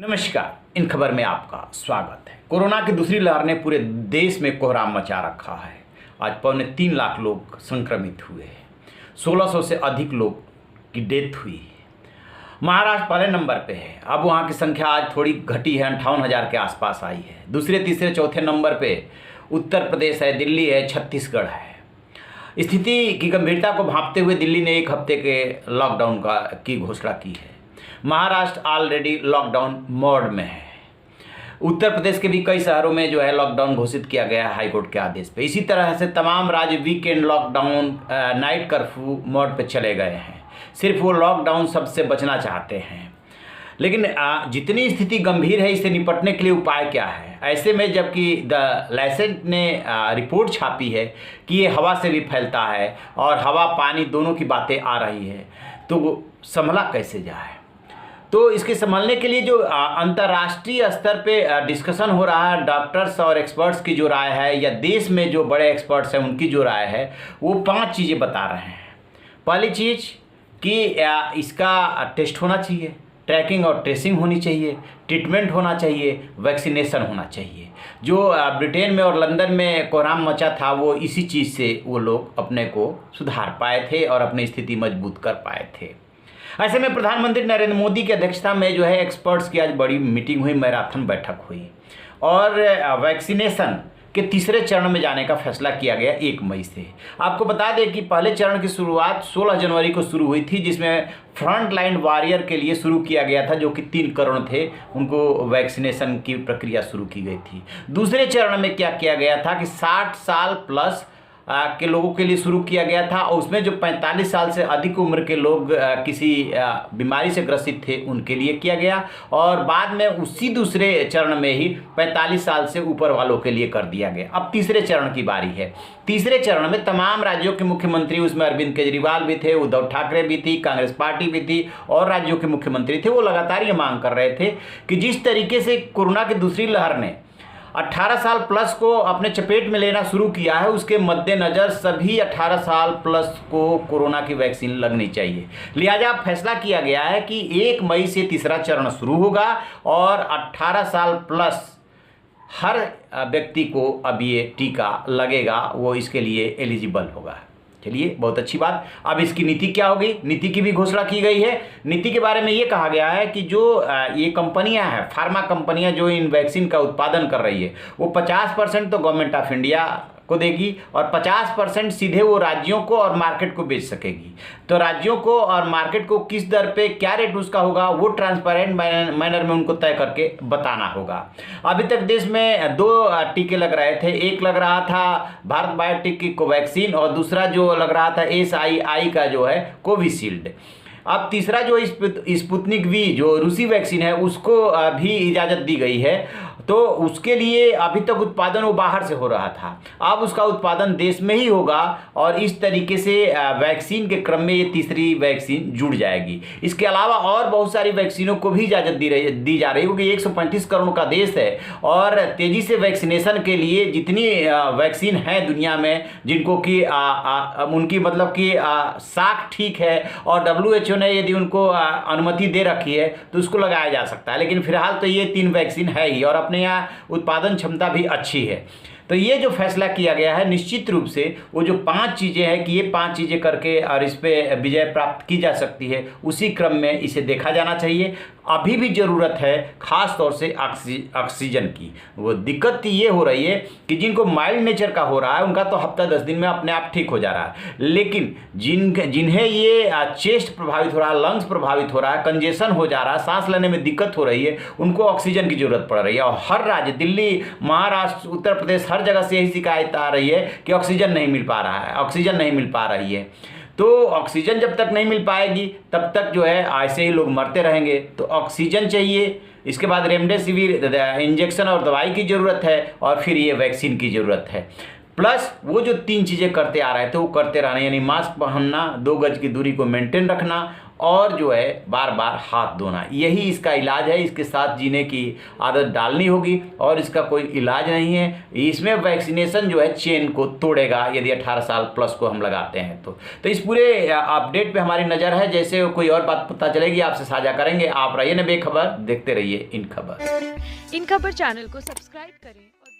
नमस्कार। इन खबर में आपका स्वागत है। कोरोना की दूसरी लहर ने पूरे देश में कोहराम मचा रखा है। आज 3.25 लाख लोग संक्रमित हुए हैं। 1600 से अधिक लोग की डेथ हुई है। महाराष्ट्र पहले नंबर पे है। अब वहाँ की संख्या आज थोड़ी घटी है, 58,000 के आसपास आई है। दूसरे तीसरे चौथे नंबर पे उत्तर प्रदेश है, दिल्ली है, छत्तीसगढ़ है। स्थिति की गंभीरता को भांपते हुए दिल्ली ने 1 हफ्ते के लॉकडाउन की घोषणा की है। महाराष्ट्र ऑलरेडी लॉकडाउन मोड में है। उत्तर प्रदेश के भी कई शहरों में जो है लॉकडाउन घोषित किया गया है हाईकोर्ट के आदेश पे। इसी तरह से तमाम राज्य weekend lockdown, night curfew mode पे चले गए हैं। सिर्फ वो लॉकडाउन सबसे बचना चाहते हैं। लेकिन जितनी स्थिति गंभीर है, इससे निपटने के लिए उपाय क्या है? ऐसे में जबकि द लैसेंट ने रिपोर्ट छापी है कि ये हवा से भी फैलता है और हवा पानी दोनों की बातें आ रही है, तो संभला कैसे जाए? तो इसके संभलने के लिए जो अंतर्राष्ट्रीय स्तर पे डिस्कशन हो रहा है, डॉक्टर्स और एक्सपर्ट्स की जो राय है या देश में जो बड़े एक्सपर्ट्स हैं उनकी जो राय है, वो 5 चीज़ें बता रहे हैं। पहली चीज़ कि इसका टेस्ट होना चाहिए, ट्रैकिंग और ट्रेसिंग होनी चाहिए, ट्रीटमेंट होना चाहिए, वैक्सीनेशन होना चाहिए। जो ब्रिटेन में और लंदन में कोहराम मचा था, वो इसी चीज़ से वो लोग अपने को सुधार पाए थे और अपनी स्थिति मजबूत कर पाए थे। ऐसे में प्रधानमंत्री नरेंद्र मोदी की अध्यक्षता में जो है एक्सपर्ट्स की आज बड़ी मीटिंग हुई, मैराथन बैठक हुई और वैक्सीनेशन के तीसरे चरण में जाने का फैसला किया गया 1 मई से। आपको बता दें कि पहले चरण की शुरुआत 16 जनवरी को शुरू हुई थी, जिसमें फ्रंट लाइन वॉरियर के लिए शुरू किया गया था, जो कि 3 करोड़ थे, उनको वैक्सीनेशन की प्रक्रिया शुरू की गई थी। दूसरे चरण में क्या किया गया था कि 60 साल प्लस के लोगों के लिए शुरू किया गया था और उसमें जो 45 साल से अधिक उम्र के लोग किसी बीमारी से ग्रसित थे उनके लिए किया गया और बाद में उसी दूसरे चरण में ही 45 साल से ऊपर वालों के लिए कर दिया गया। अब तीसरे चरण की बारी है। तीसरे चरण में तमाम राज्यों के मुख्यमंत्री, उसमें अरविंद केजरीवाल भी थे, उद्धव ठाकरे भी थी, कांग्रेस पार्टी भी थी और राज्यों के मुख्यमंत्री थे, वो लगातार ये मांग कर रहे थे कि जिस तरीके से कोरोना की दूसरी लहर ने 18 साल प्लस को अपने चपेट में लेना शुरू किया है, उसके मद्देनज़र सभी 18 साल प्लस को कोरोना की वैक्सीन लगनी चाहिए। लिहाजा फैसला किया गया है कि 1 मई से तीसरा चरण शुरू होगा और 18 साल प्लस हर व्यक्ति को अब ये टीका लगेगा, वो इसके लिए एलिजिबल होगा। चलिए, बहुत अच्छी बात। अब इसकी नीति क्या होगी? नीति की भी घोषणा की गई है। नीति के बारे में ये कहा गया है कि जो ये कंपनियां हैं, फार्मा कंपनियां जो इन वैक्सीन का उत्पादन कर रही है, वो 50% तो गवर्नमेंट ऑफ इंडिया को देगी और 50% सीधे वो राज्यों को और मार्केट को बेच सकेगी। तो राज्यों को और मार्केट को किस दर पे क्या रेट उसका होगा, वो ट्रांसपेरेंट मैनर में उनको तय करके बताना होगा। अभी तक देश में 2 टीके लग रहे थे। एक लग रहा था भारत बायोटेक की कोवैक्सीन और दूसरा जो लग रहा था SII का जो है कोविशील्ड। अब तीसरा जो स्पुतनिक V जो रूसी वैक्सीन है, उसको भी इजाज़त दी गई है। तो उसके लिए अभी तक उत्पादन वो बाहर से हो रहा था, अब उसका उत्पादन देश में ही होगा और इस तरीके से वैक्सीन के क्रम में ये तीसरी वैक्सीन जुड़ जाएगी। इसके अलावा और बहुत सारी वैक्सीनों को भी इजाज़त दी जा रही है, क्योंकि 135 करोड़ का देश है और तेज़ी से वैक्सीनेशन के लिए जितनी वैक्सीन है दुनिया में, जिनको कि उनकी मतलब कि साख ठीक है और WHO ने यदि उनको अनुमति दे रखी है तो उसको लगाया जा सकता है। लेकिन फिलहाल तो ये 3 वैक्सीन है ही और अपने यहाँ उत्पादन क्षमता भी अच्छी है। तो ये जो फैसला किया गया है, निश्चित रूप से वो जो 5 चीज़ें हैं कि ये 5 चीज़ें करके और इस पे विजय प्राप्त की जा सकती है, उसी क्रम में इसे देखा जाना चाहिए। अभी भी ज़रूरत है ख़ास तौर से ऑक्सीजन की। वो दिक्कत ये हो रही है कि जिनको माइल्ड नेचर का हो रहा है उनका तो हफ्ता 10 दिन में अपने आप ठीक हो जा रहा है, लेकिन जिन्हें ये चेस्ट प्रभावित हो रहा है, लंग्स प्रभावित हो रहा है, कंजेशन हो जा रहा है, सांस लेने में दिक्कत हो रही है, उनको ऑक्सीजन की ज़रूरत पड़ रही है। और हर राज्य, दिल्ली, महाराष्ट्र, उत्तर प्रदेश, हर जगह से यही शिकायत आ रही है कि ऑक्सीजन नहीं मिल पा रहा है, ऑक्सीजन नहीं मिल पा रही है। तो ऑक्सीजन जब तक नहीं मिल पाएगी तब तक जो है ऐसे ही लोग मरते रहेंगे। तो ऑक्सीजन चाहिए, इसके बाद रेमडेसिविर इंजेक्शन और दवाई की ज़रूरत है और फिर ये वैक्सीन की ज़रूरत है। प्लस वो जो 3 चीज़ें करते आ रहे थे वो करते रहना, यानी मास्क पहनना, 2 गज की दूरी को मेंटेन रखना और जो है बार बार हाथ धोना, यही इसका इलाज है। इसके साथ जीने की आदत डालनी होगी और इसका कोई इलाज नहीं है। इसमें वैक्सीनेशन जो है चेन को तोड़ेगा यदि 18 साल प्लस को हम लगाते हैं तो इस पूरे अपडेट पे हमारी नज़र है। जैसे कोई और बात पता चलेगी आपसे साझा करेंगे। आप रहिए ना बेखबर, देखते रहिए इन खबर। इन खबर चैनल को सब्सक्राइब करें और